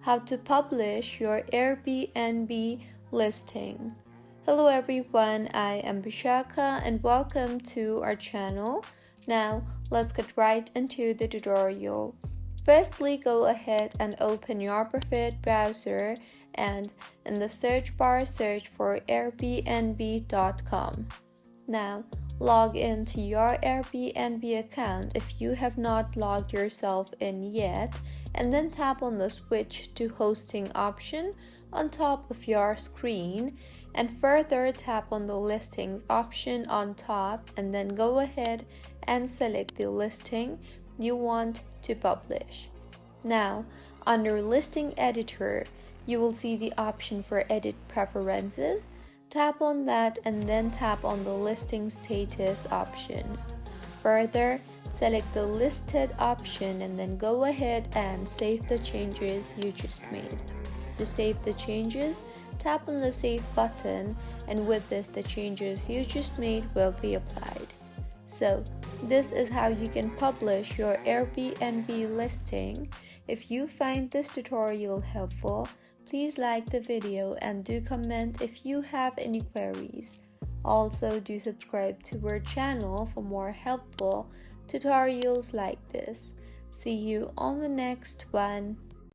how to publish your Airbnb listing. Hello everyone, I am Bishaka and welcome to our channel. Now let's get right into the tutorial. Firstly, go ahead and open your preferred browser and in the search bar search for airbnb.com. Now log into your Airbnb account if you have not logged yourself in yet, and then tap on the switch to hosting option on top of your screen, and further tap on the listings option on top, and then go ahead and select the listing you want to publish. Now under listing editor, you will see the option for edit preferences. Tap on that and then tap on the listing status option. Further, select the listed option and then go ahead and save the changes you just made. To save the changes, tap on the save button, and with this the changes you just made will be applied. So this is how you can publish your Airbnb listing. If you find this tutorial helpful, please like the video and do comment if you have any queries. Also, do subscribe to our channel for more helpful tutorials like this. See you on the next one.